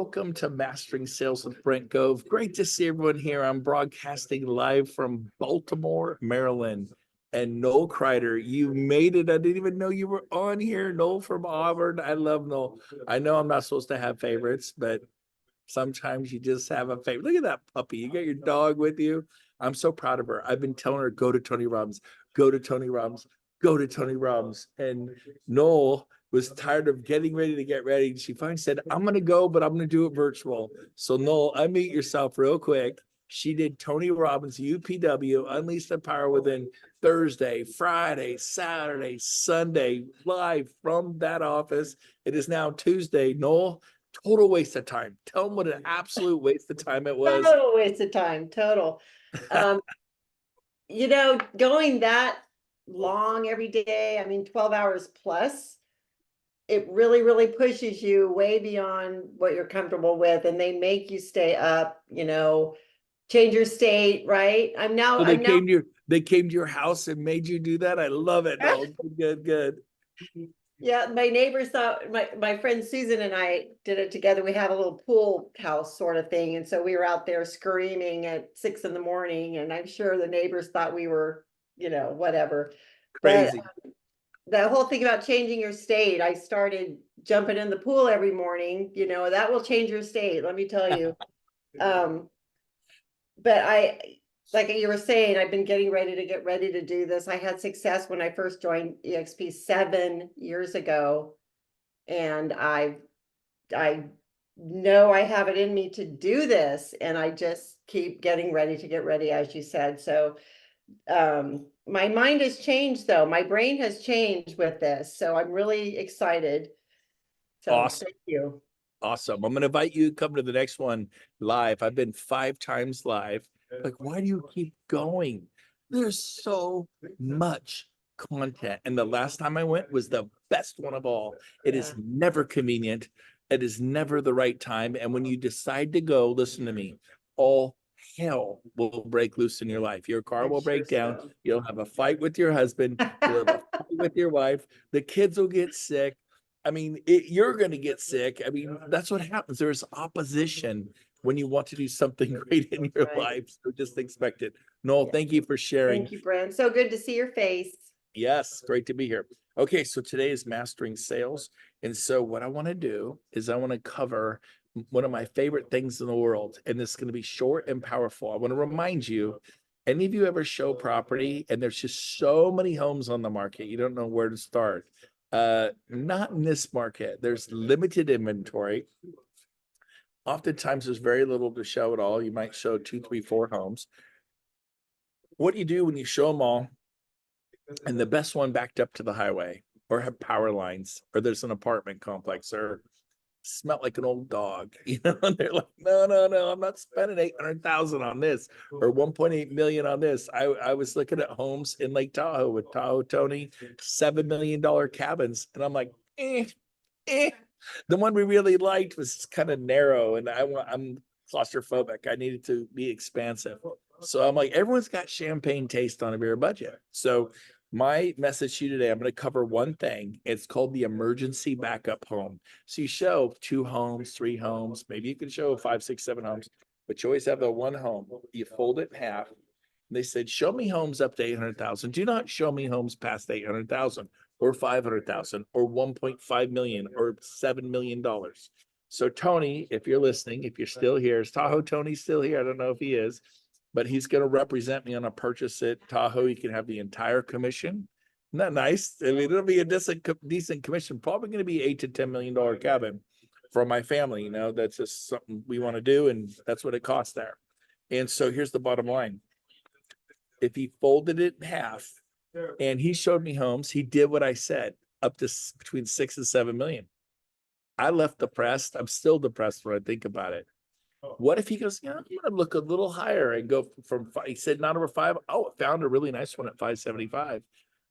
Welcome to Mastering Sales with Brent Gove. Great to see everyone here. I'm broadcasting live from Baltimore, Maryland. And Noel Kreider, you made it. I didn't even know you were on here. Noel from Auburn. I love Noel. I know I'm not supposed to have favorites, but sometimes you just have a favorite. Look at that puppy. You got your dog with you. I'm so proud of her. I've been telling her, go to Tony Robbins, go to Tony Robbins, go to Tony Robbins. And Noel was tired of getting ready to get ready. She finally said, I'm going to go, but I'm going to do it virtual. So Noel, unmute yourself real quick. She did Tony Robbins, UPW, Unleash the Power Within, Thursday, Friday, Saturday, Sunday, live from that office. It is now Tuesday. Noel, total waste of time. Tell them what an absolute waste of time it was. Total waste of time, total. Going that long every day, I mean, 12 hours plus, it really, really pushes you way beyond what you're comfortable with, and they make you stay up, change your state, right? So they came to your house and made you do that. I love it. Oh, good. Yeah, my neighbors thought my friend Susan and I did it together. We had a little pool house sort of thing. And so we were out there screaming at 6 in the morning. And I'm sure the neighbors thought we were, whatever. Crazy. But the whole thing about changing your state, I started jumping in the pool every morning, that will change your state, let me tell you. But like you were saying, I've been getting ready to do this. I had success when I first joined EXP 7 years ago. And I know I have it in me to do this. And I just keep getting ready to get ready, as you said. So my mind has changed, though. My brain has changed with this. So I'm really excited. So awesome. Thank you. Awesome. I'm going to invite you to come to the next one live. I've been 5 times live. Like, why do you keep going? There's so much content. And the last time I went was the best one of all. It is never convenient. It is never the right time. And when you decide to go, listen to me, all hell will break loose in your life. Your car will break down. You'll have a fight with your husband. You'll have a fight with your wife. The kids will get sick. I mean, you're going to get sick. I mean, that's what happens. There's opposition when you want to do something great in your life. So just expect it. Noel, thank you for sharing. Thank you, Brent. So good to see your face. Yes, great to be here. Okay, so today is Mastering Sales. And so what I want to do is I want to cover one of my favorite things in the world. And this is going to be short and powerful. I want to remind you, any of you ever show property and there's just so many homes on the market, you don't know where to start. Not in this market. There's limited inventory. Oftentimes there's very little to show at all. You might show 2, 3, 4 homes. What do you do when you show them all and the best one backed up to the highway or have power lines or there's an apartment complex or smell like an old dog, and they're like, no, I'm not spending 800,000 on this or 1.8 million on this. I was looking at homes in Lake Tahoe with Tahoe Tony, $7 million cabins. And I'm like, the one we really liked was kind of narrow and I'm claustrophobic. I needed to be expansive. So I'm like, everyone's got champagne taste on a beer budget. So my message to you today, I'm going to cover one thing. It's called the emergency backup home. So you show 2 homes, 3 homes, maybe you can show 5, 6, 7 homes, but you always have the one home. You fold it in half. They said, show me homes up to 800,000. Do not show me homes past 800,000 or 500,000 or 1.5 million or $7 million. So Tony, if you're listening, if you're still here, is Tahoe Tony still here? I don't know if he is, but he's going to represent me on a purchase at Tahoe. You can have the entire commission. Isn't that nice? I mean, it'll be a decent commission, probably going to be $8 to $10 million cabin for my family. That's just something we want to do. And that's what it costs there. And so here's the bottom line. If he folded it in half and he showed me homes, he did what I said, up to between 6 and 7 million. I left depressed. I'm still depressed when I think about it. What if he goes, I'm going to look a little higher and go from, he said, not over 5. Oh, I found a really nice one at 575.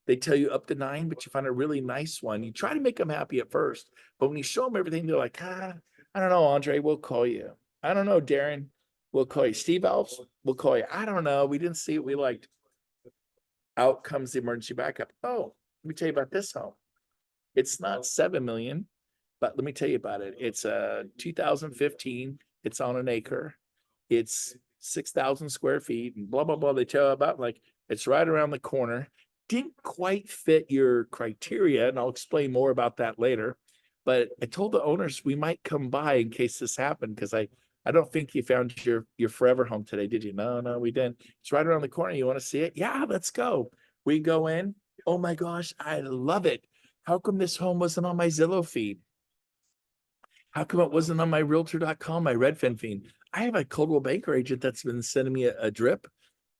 They tell you up to 9, but you find a really nice one. You try to make them happy at first, but when you show them everything, they're like, I don't know, Andre, we'll call you. I don't know, Darren, we'll call you. Steve Alves, we'll call you. I don't know. We didn't see what we liked. Out comes the emergency backup. Oh, let me tell you about this home. It's not 7 million. But let me tell you about it. It's a 2015. It's on an acre. It's 6,000 square feet and blah, blah, blah. They tell you about like, it's right around the corner. Didn't quite fit your criteria. And I'll explain more about that later. But I told the owners we might come by in case this happened because I don't think you found your forever home today, did you? No, no, we didn't. It's right around the corner. You want to see it? Yeah, let's go. We go in. Oh my gosh, I love it. How come this home wasn't on my Zillow feed? How come it wasn't on my realtor.com, my Redfin feed? I have a Coldwell Banker agent that's been sending me a drip.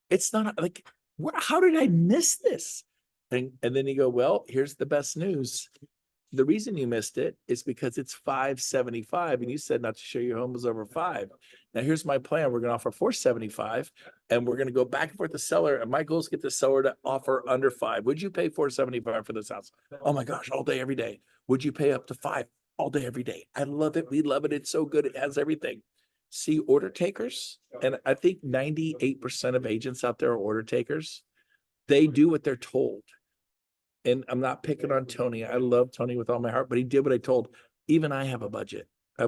It's not like, how did I miss this? And then you go, well, here's the best news. The reason you missed it is because it's 575 and you said not to show your home was over 5. Now here's my plan. We're going to offer 475 and we're going to go back and forth the seller. And my goal is to get the seller to offer under 5. Would you pay 475 for this house? Oh my gosh, all day, every day. Would you pay up to 5? All day, every day. I love it. We love it. It's so good. It has everything. See order takers. And I think 98% of agents out there are order takers. They do what they're told. And I'm not picking on Tony. I love Tony with all my heart, but he did what I told. Even I have a budget.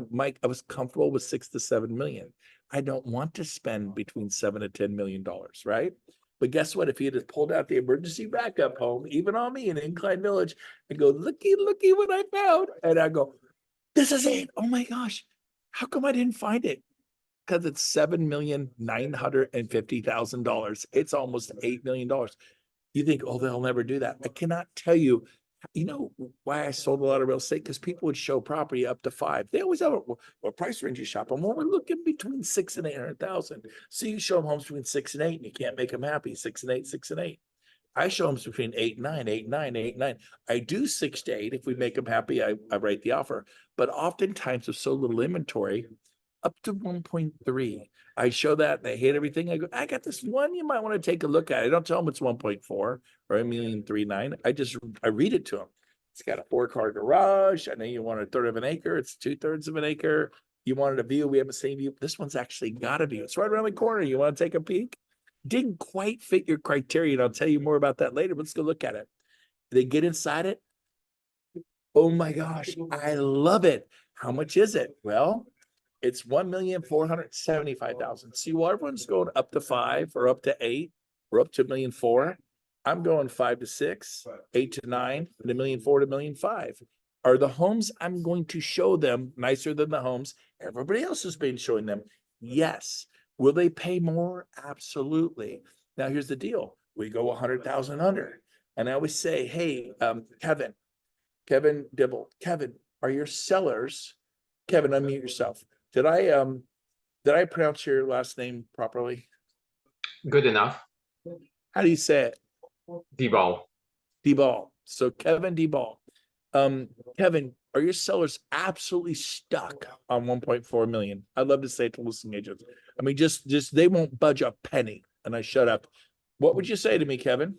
Mike, I was comfortable with 6 to 7 million. I don't want to spend between 7 to 10 million dollars, right? But guess what? If he had just pulled out the emergency backup home, even on me in Incline Village, and go, looky, looky what I found. And I go, this is it. Oh my gosh. How come I didn't find it? Because it's $7,950,000. It's almost $8 million. You think, oh, they'll never do that. I cannot tell you, you know, why I sold a lot of real estate? Because people would show property up to 5. They always have what price range you shop them. Well, we're looking between 6 and 800,000. So you show them homes between 6 and 8, and you can't make them happy. 6 and 8, 6 and 8. I show them between 8 and 9, 8 and 9, 8 and 9. I do 6 to 8. If we make them happy, I write the offer. But oftentimes with so little inventory, up to 1.3. I show that they hate everything. I go, I got this one you might want to take a look at. I don't tell them it's 1.4 or 1,039,000. I read it to them. It's got a 4-car garage. I know you want a third of an acre. It's 2/3 of an acre. You wanted a view. We have the same view. This one's actually got a view. It's right around the corner. You want to take a peek? Didn't quite fit your criteria. And I'll tell you more about that later. Let's go look at it. They get inside it. Oh my gosh, I love it. How much is it? Well, it's 1,475,000. See, while everyone's going up to 5 or up to 8 or up to 1,400,000, I'm going 5 to 6, 8 to 9, and 1,400,000 to 1,500,000. Are the homes I'm going to show them nicer than the homes everybody else has been showing them? Yes. Will they pay more? Absolutely. Now here's the deal. We go 100,000 under. And I always say, hey, Kevin Dibble, Kevin, are your sellers? Kevin, unmute yourself. Did I pronounce your last name properly? Good enough. How do you say it? D-ball. D-ball. So Kevin D-ball. Kevin, are your sellers absolutely stuck on 1.4 million? I'd love to say it to listing agents. I mean, just they won't budge a penny. And I shut up. What would you say to me, Kevin?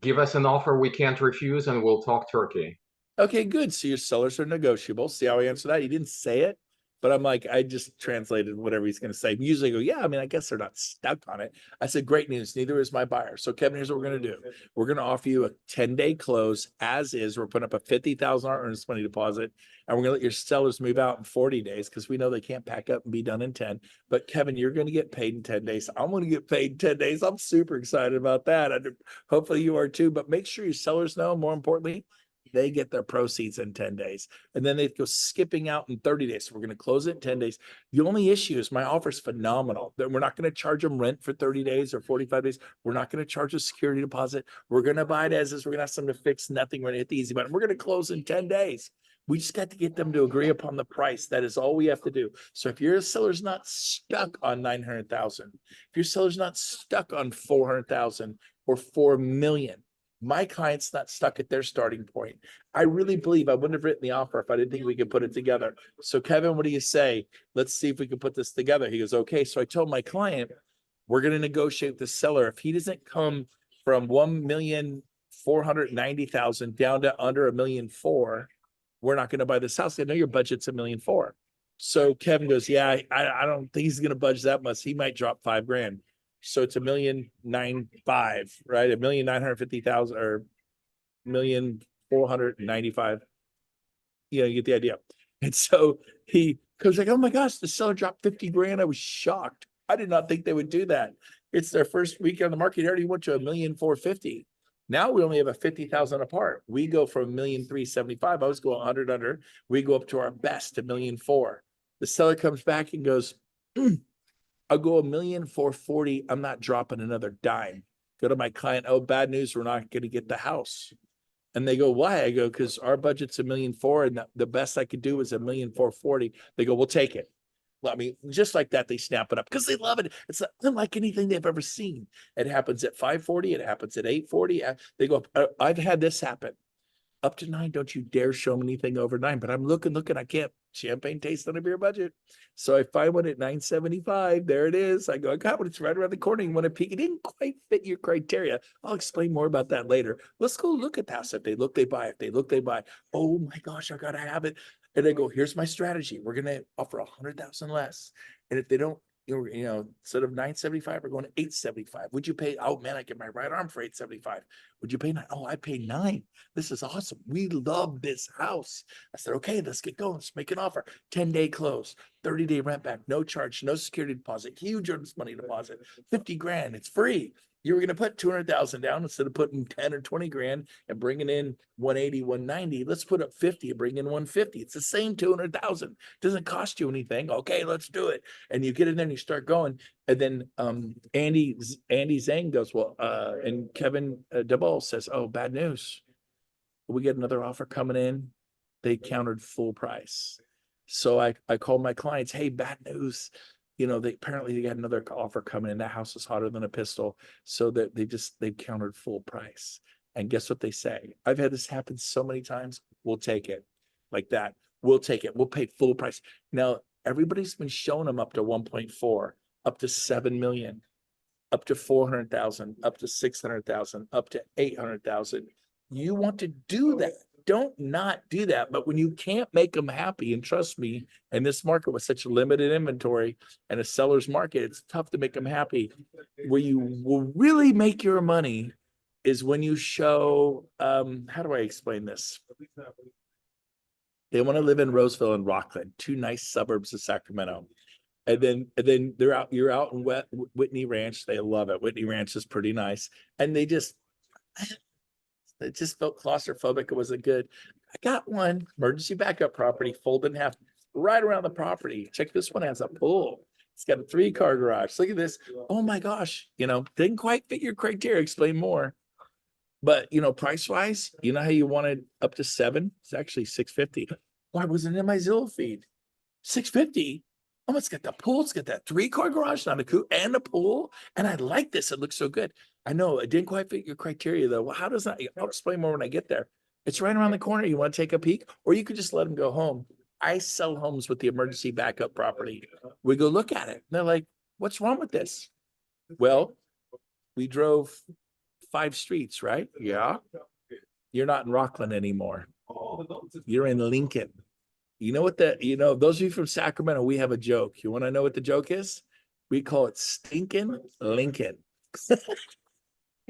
Give us an offer we can't refuse and we'll talk turkey. Okay, good. So your sellers are negotiable. See how I answer that? He didn't say it, but I'm like, I just translated whatever he's going to say. Usually I go, yeah, I mean, I guess they're not stuck on it. I said, great news. Neither is my buyer. So Kevin, here's what we're going to do. We're going to offer you a 10-day close as is. We're putting up a $50,000 earnest money deposit, and we're going to let your sellers move out in 40 days because we know they can't pack up and be done in 10. But Kevin, you're going to get paid in 10 days. I'm going to get paid in 10 days. I'm super excited about that. And hopefully you are too, but make sure your sellers know, more importantly, they get their proceeds in 10 days. And then they go skipping out in 30 days. So we're going to close it in 10 days. The only issue is my offer is phenomenal. We're not going to charge them rent for 30 days or 45 days. We're not going to charge a security deposit. We're going to buy it as is. We're going to ask them to fix nothing. We're going to hit the easy button. We're going to close in 10 days. We just got to get them to agree upon the price. That is all we have to do. So if your seller's not stuck on 900,000, if your seller's not stuck on 400,000 or 4 million, my client's not stuck at their starting point. I really believe I wouldn't have written the offer if I didn't think we could put it together. So Kevin, what do you say? Let's see if we can put this together. He goes, okay. So I told my client, we're going to negotiate with the seller. If he doesn't come from 1,490,000 down to under 1,400,000, we're not going to buy this house. I know your budget's 1,400,000. So Kevin goes, yeah, I don't think he's going to budge that much. He might drop $5,000. So it's 1,995,000, right? 1,950,000 or 1,495,000. You get the idea. And so he goes like, oh my gosh, the seller dropped 50 grand. I was shocked. I did not think they would do that. It's their first week on the market. He already went to 1,450,000. Now we only have a 50,000 apart. We go from 1,375,000. I was going 100 under. We go up to our best, 1,400,000. The seller comes back and goes, I'll go 1,440,000. I'm not dropping another dime. Go to my client. Oh, bad news. We're not going to get the house. And they go, why? I go, because our budget's 1,400,000 and the best I could do is 1,440,000. They go, we'll take it. Well, I mean, just like that, they snap it up because they love it. It's unlike anything they've ever seen. It happens at 540. It happens at 840. They go, I've had this happen. Up to 9, don't you dare show me anything over 9. But I'm looking, I can't. Champagne taste on a beer budget. So I find one at 975. There it is. I go, I got one. It's right around the corner. You want to peek? It didn't quite fit your criteria. I'll explain more about that later. Let's go look at the house. If they look, they buy. If they look, they buy. Oh my gosh, I gotta have it. And I go, here's my strategy. We're gonna offer 100,000 less. And if they don't, instead of 975, we're going to 875. Would you pay? Oh man, I get my right arm for 875. Would you pay 9? Oh, I pay 9. This is awesome. We love this house. I said, okay, let's get going. Let's make an offer. 10-day close, 30-day rent back, no charge, no security deposit, huge earnest money deposit, 50 grand. It's free. You were going to put 200,000 down instead of putting 10 or 20 grand and bringing in 180, 190. Let's put up 50 and bring in 150. It's the same 200,000. Doesn't cost you anything. Okay, let's do it. And you get in there and you start going. And then Andy Zhang goes, well, and Kevin DeBoll says, oh, bad news. We get another offer coming in. They countered full price. So I called my clients, hey, bad news. They apparently got another offer coming in. That house is hotter than a pistol. So that they've countered full price. And guess what they say? I've had this happen so many times. We'll take it like that. We'll take it. We'll pay full price. Now, everybody's been showing them up to 1.4, up to 7 million, up to 400,000, up to 600,000, up to 800,000. You want to do that. Don't not do that. But when you can't make them happy, and trust me, in this market with such limited inventory and a seller's market, it's tough to make them happy. Where you will really make your money is when you show, how do I explain this? They want to live in Roseville and Rockland, 2 nice suburbs of Sacramento. And then you're out in Whitney Ranch. They love it. Whitney Ranch is pretty nice. And it just felt claustrophobic. It wasn't good. I got one emergency backup property, folded in half, right around the property. Check, this one has a pool. It's got a 3-car garage. Look at this. Oh my gosh. Didn't quite fit your criteria. Explain more. But price wise, how you wanted up to 7? It's actually 650. Why wasn't it in my Zillow feed? 650. Oh, it's got the pool. It's got that 3-car garage, not a coupe, and a pool. And I like this. It looks so good. I know it didn't quite fit your criteria though. Well, how does that? I'll explain more when I get there. It's right around the corner. You want to take a peek, or you could just let them go home. I sell homes with the emergency backup property. We go look at it. And they're like, what's wrong with this? Well, we drove 5 streets, right? Yeah. You're not in Rockland anymore. You're in Lincoln. You know what those of you from Sacramento, we have a joke. You want to know what the joke is? We call it stinking Lincoln.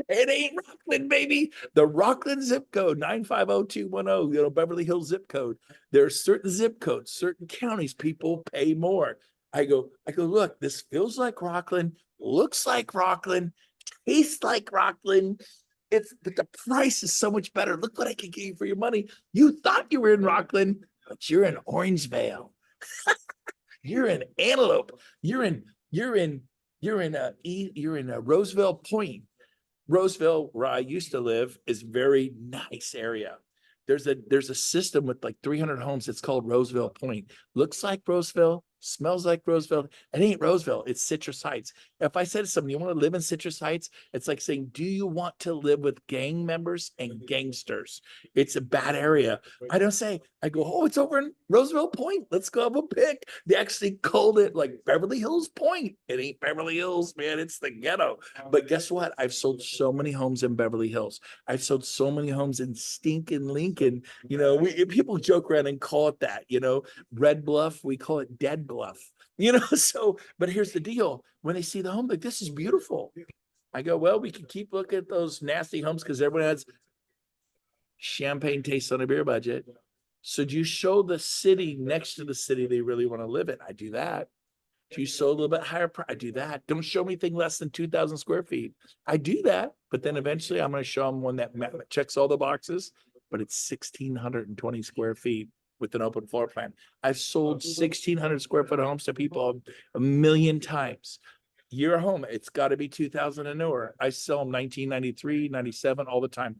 It ain't Rockland, baby. The Rockland zip code, 950-210, Beverly Hills zip code. There are certain zip codes, certain counties, people pay more. I go, look, this feels like Rockland, looks like Rockland, tastes like Rockland. But the price is so much better. Look what I can get you for your money. You thought you were in Rockland, but you're in Orangevale. You're in Antelope. You're in Roseville Point. Roseville, where I used to live, is very nice area. There's a system with like 300 homes. It's called Roseville Point. Looks like Roseville, smells like Roseville. It ain't Roseville. It's Citrus Heights. If I said to someone, you want to live in Citrus Heights? It's like saying, do you want to live with gang members and gangsters? It's a bad area. I don't say, I go, oh, it's over in Roseville Point. Let's go have a pic. They actually called it like Beverly Hills Point. It ain't Beverly Hills, man. It's the ghetto. But guess what? I've sold so many homes in Beverly Hills. I've sold so many homes in stinking Lincoln. People joke around and call it that, Red Bluff, we call it Dead Bluff, so, but here's the deal. When they see the home, like, this is beautiful. I go, well, we can keep looking at those nasty homes because everyone has champagne taste on a beer budget. So do you show the city next to the city they really want to live in? I do that. Do you show a little bit higher price? I do that. Don't show me anything less than 2,000 square feet. I do that, but then eventually I'm going to show them one that checks all the boxes, but it's 1,620 square feet with an open floor plan. I've sold 1,600 square foot homes to people a million times. Your home, it's got to be 2,000 and newer. I sell them 1993, 97 all the time.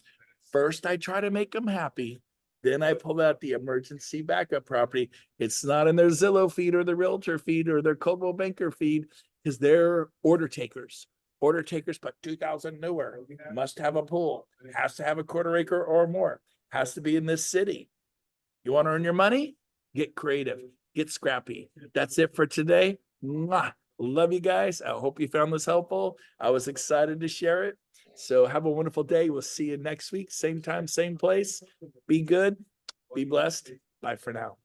First, I try to make them happy. Then I pull out the emergency backup property. It's not in their Zillow feed or the realtor feed or their Coldwell Banker feed because they're order takers. Order takers, but 2,000 newer, must have a pool, has to have a quarter acre or more, has to be in this city. You want to earn your money? Get creative, get scrappy. That's it for today. Mwah. Love you guys. I hope you found this helpful. I was excited to share it. So have a wonderful day. We'll see you next week. Same time, same place. Be good. Be blessed. Bye for now.